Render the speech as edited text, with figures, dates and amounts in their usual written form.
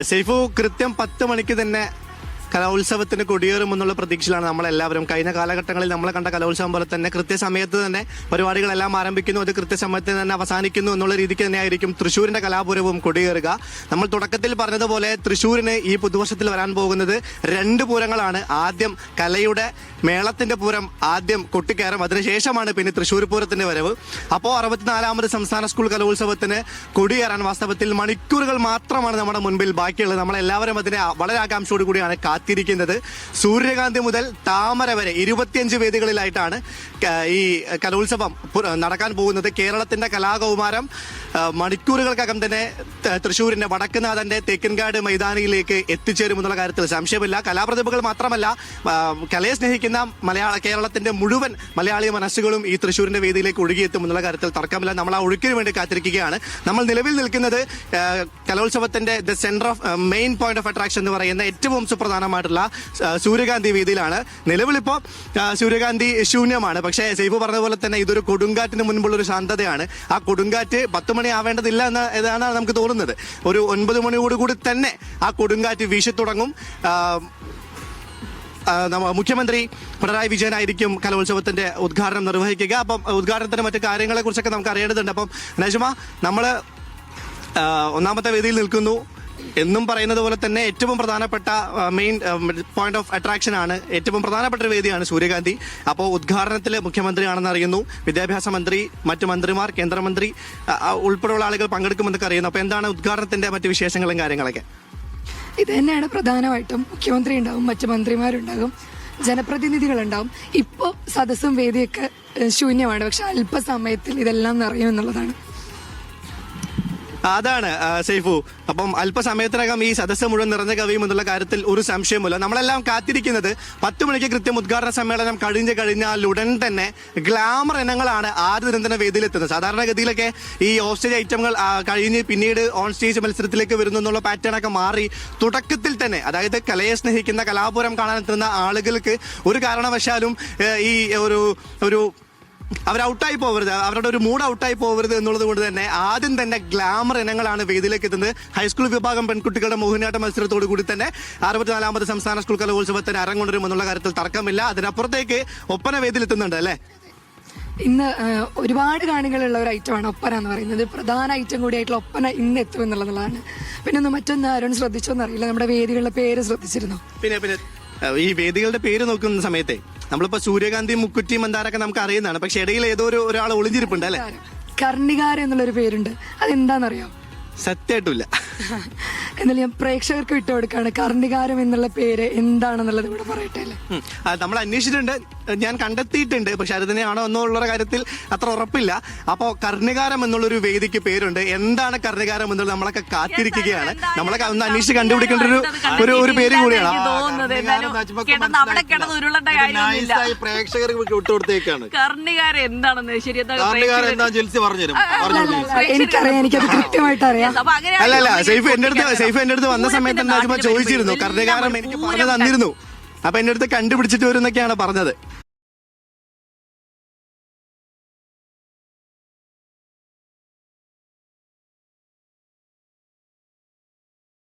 സൈഫു കൃത്യം 10 മണിക്ക് തന്നെ കലോത്സവത്തിന് കൊടിയേറുമെന്നുള്ള പ്രതീക്ഷയിലാണ് നമ്മളെല്ലാവരും. കഴിഞ്ഞ കാലഘട്ടങ്ങളിൽ നമ്മൾ കണ്ട കലോത്സവം പോലെ തന്നെ കൃത്യസമയത്ത് തന്നെ പരിപാടികളെല്ലാം ആരംഭിക്കുന്നു, അത് കൃത്യസമയത്ത് തന്നെ അവസാനിക്കുന്നു എന്നുള്ള രീതിക്ക് തന്നെയായിരിക്കും തൃശ്ശൂരിന്റെ കലാപൂരവും കൊടിയേറുക. നമ്മൾ തുടക്കത്തിൽ പറഞ്ഞതുപോലെ തൃശ്ശൂരിന് ഈ പുതുവർഷത്തിൽ വരാൻ പോകുന്നത് 2 പൂരങ്ങളാണ്. ആദ്യം കലയുടെ മേളത്തിന്റെ പൂരം ആദ്യം കൊട്ടിക്കയറും, അതിനുശേഷമാണ് പിന്നെ തൃശ്ശൂർ പൂരത്തിന്റെ വരവ്. അപ്പോൾ 64ാമത് സംസ്ഥാന സ്കൂൾ കലോത്സവത്തിന് കൊടിയേറാൻ വാസ്തവത്തിൽ മണിക്കൂറുകൾ മാത്രമാണ് നമ്മുടെ മുൻപിൽ ബാക്കിയുള്ളത്. നമ്മളെല്ലാവരും അതിനെ വളരെ ആകാംക്ഷയോട് കൂടിയാണ് കാത്തിരിക്കുന്നത്. സൂര്യകാന്തി മുതൽ താമര വരെ 25 വേദികളിലായിട്ടാണ് ഈ കലോത്സവം നടക്കാൻ പോകുന്നത്. കേരളത്തിന്റെ കലാകൗമാരം മണിക്കൂറുകൾക്കകം തന്നെ തൃശ്ശൂരിന്റെ വടക്കുനാഥന്റെ തേക്കിൻകാട് മൈതാനിയിലേക്ക് എത്തിച്ചേരുമെന്നുള്ള കാര്യത്തിൽ സംശയമില്ല. കലാപ്രതിഭകൾ മാത്രമല്ല, കലയെ സ്നേഹിക്കുന്ന കേരളത്തിന്റെ മുഴുവൻ മലയാളി മനസ്സുകളും ഈ തൃശ്ശൂരിന്റെ വേദിയിലേക്ക് ഒഴുകിയെത്തും എന്നുള്ള കാര്യത്തിൽ തർക്കമില്ല. നമ്മൾ ആ ഒഴുക്കിന് വേണ്ടി കാത്തിരിക്കുകയാണ്. നമ്മൾ നിലവിൽ നിൽക്കുന്നത് കലോത്സവത്തിന്റെ the center of main point of attraction എന്ന് പറയുന്ന ഏറ്റവും സുപ്രധാനമായിട്ടുള്ള സൂര്യകാന്തി വേദിയിലാണ്. നിലവിലിപ്പോ സൂര്യകാന്തി ശൂന്യമാണ്. പക്ഷേ സൈഫു പറഞ്ഞ പോലെ തന്നെ ഇതൊരു കൊടുങ്കാറ്റിന് മുൻപുള്ള ഒരു ശാന്തതയാണ്. ആ കൊടുങ്കാറ്റ് 10 മണി ആവേണ്ടതില്ല എന്നാണ് നമുക്ക് തോന്നുന്നത്. ഒരു 9 മണിയോടുകൂടി തന്നെ ആ കൊടുങ്കാറ്റ് വീശി തുടങ്ങും. മുഖ്യമന്ത്രി പിണറായി വിജയനായിരിക്കും കലോത്സവത്തിന്റെ ഉദ്ഘാടനം നിർവഹിക്കുക. അപ്പം ഉദ്ഘാടനത്തിന്റെ മറ്റു കാര്യങ്ങളെ കുറിച്ചൊക്കെ നമുക്ക് അറിയേണ്ടതുണ്ട്. അപ്പം നജ്മ, നമ്മള് ഒന്നാമത്തെ വേദിയിൽ നിൽക്കുന്നു. എന്നും പറയുന്നത് പോലെ തന്നെ ഏറ്റവും പ്രധാനപ്പെട്ട മെയിൻ പോയിന്റ് ഓഫ് അട്രാക്ഷൻ ആണ്, ഏറ്റവും പ്രധാനപ്പെട്ട ഒരു വേദിയാണ് സൂര്യകാന്തി. അപ്പോൾ ഉദ്ഘാടനത്തിൽ മുഖ്യമന്ത്രിയാണെന്ന് അറിയുന്നു, വിദ്യാഭ്യാസ മന്ത്രി, മറ്റു മന്ത്രിമാർ, കേന്ദ്രമന്ത്രി ഉൾപ്പെടെയുള്ള ആളുകൾ പങ്കെടുക്കുമെന്നൊക്കെ അറിയുന്നു. അപ്പോൾ എന്താണ് ഉദ്ഘാടനത്തിന്റെ മറ്റു വിശേഷങ്ങളും കാര്യങ്ങളൊക്കെ? ഇത് തന്നെയാണ് പ്രധാനമായിട്ടും. മുഖ്യമന്ത്രി ഉണ്ടാവും, മറ്റു മന്ത്രിമാരുണ്ടാകും, ജനപ്രതിനിധികളുണ്ടാവും. ഇപ്പോൾ സദസ്സും വേദിയൊക്കെ ശൂന്യമാണ്, പക്ഷെ അല്പസമയത്തിൽ ഇതെല്ലാം നിറയും എന്നുള്ളതാണ്. അതാണ് സൈഫു. അപ്പം അല്പസമയത്തിനകം ഈ സദസ്സ് മുഴുവൻ നിറഞ്ഞ കവിയും എന്നുള്ള കാര്യത്തിൽ ഒരു സംശയമില്ല. നമ്മളെല്ലാം കാത്തിരിക്കുന്നത് 10 മണിക്ക് കൃത്യം ഉദ്ഘാടന സമ്മേളനം കഴിഞ്ഞാൽ ഉടൻ തന്നെ ഗ്ലാമർ ഇനങ്ങളാണ് ആദ്യ നിരന്തര വേദിയിലെത്തുന്നത്. സാധാരണഗതിയിലൊക്കെ ഈ ഓഫ് സ്റ്റേജ് ഐറ്റങ്ങൾ കഴിഞ്ഞ് പിന്നീട് ഓൺ സ്റ്റേജ് മത്സരത്തിലേക്ക് വരുന്നു എന്നുള്ള പാറ്റേൺ ഒക്കെ മാറി തുടക്കത്തിൽ തന്നെ, അതായത് കലയെ സ്നേഹിക്കുന്ന കലാപൂരം കാണാനെത്തുന്ന ആളുകൾക്ക് ഒരു കാരണവശാലും ഈ ഒരു അവർ ഔട്ടായി പോകരുത്, അവരുടെ ഒരു മൂഡ് ഔട്ടായി പോകരുത് എന്നുള്ളത് കൊണ്ട് തന്നെ ആദ്യം തന്നെ ഗ്ലാമർ ഇനങ്ങളാണ് വേദിയിലേക്ക് എത്തുന്നത്. ഹൈസ്കൂൾ വിഭാഗം പെൺകുട്ടികളുടെ മോഹിനിയാട്ട മത്സരത്തോടു കൂടി തന്നെ 64ാമത് സംസ്ഥാന സ്കൂൾ കലോത്സവത്തിന് അരങ്ങൊണ്ടരും എന്നുള്ള കാര്യത്തിൽ തർക്കമില്ല. അതിനപ്പുറത്തേക്ക് ഒപ്പന വേദിയിലെത്തുന്നുണ്ട് അല്ലേ? ഇന്ന് ഒരുപാട് കാണികളുള്ള ഒരു ഐറ്റമാണ് ഒപ്പന എന്ന് പറയുന്നത്. പ്രധാന ഐറ്റം കൂടിയായിട്ടുള്ള ഒപ്പന ഇന്ന് എത്തും എന്നുള്ളതാണ്. പിന്നെ മറ്റൊന്ന് ആരും ശ്രദ്ധിച്ചോന്നറിയില്ല, നമ്മുടെ വേദികളുടെ പേര് ശ്രദ്ധിച്ചിരുന്നോ? പിന്നെ ഈ വേദികളുടെ പേര് നോക്കുന്ന സമയത്തെ നമ്മളിപ്പോ സൂര്യകാന്തി, മുക്കുറ്റി, മന്ദാരൊക്കെ നമുക്ക് അറിയുന്നതാണ്. പക്ഷെ ഇടയിൽ ഏതോ ഒരാൾ ഒളിഞ്ഞിരിപ്പുണ്ട് അല്ലെ? കർണികാരം എന്നുള്ളൊരു പേരുണ്ട്. അതെന്താണെന്നറിയാം? സത്യമായിട്ടില്ല. എന്നാലും ഞാൻ പ്രേക്ഷകർക്ക് വിട്ടുകൊടുക്കാണ്. കർണികാരം എന്നുള്ള പേര് എന്താണെന്നുള്ളത് ഇവിടെ പറയട്ടെ അല്ലേ? നമ്മൾ അന്വേഷിച്ചിട്ടുണ്ട്, ഞാൻ കണ്ടെത്തിയിട്ടുണ്ട്. പക്ഷെ അത് തന്നെയാണോ എന്നുള്ള കാര്യത്തിൽ അത്ര ഉറപ്പില്ല. അപ്പോ കർണികാരം എന്നുള്ളൊരു വേദിക്ക് പേരുണ്ട്. എന്താണ് കർണികാരം എന്നുള്ളത് നമ്മളൊക്കെ കാത്തിരിക്കുകയാണ്. നമ്മളൊക്കെ ഒന്ന് അന്വേഷിച്ച് കണ്ടുപിടിക്കേണ്ട ഒരു പേര് കൂടിയാണ്. പ്രേക്ഷകർക്ക് വിട്ടുകൊടുത്തേക്കാണ് കർണികാരം എന്താണെന്ന്. എനിക്കറിയാം, എനിക്കത് കൃത്യമായിട്ട് അറിയാം. അല്ലല്ല, സൈഫ് എന്റെ അടുത്ത് വന്ന സമയത്ത് നജ്മ ചോദിച്ചിരുന്നു, കർണികാരം എനിക്ക് പറഞ്ഞു തന്നിരുന്നു. അപ്പൊ എന്റെ അടുത്ത് കണ്ടുപിടിച്ചിട്ട് വരും എന്നൊക്കെയാണ് പറഞ്ഞത്.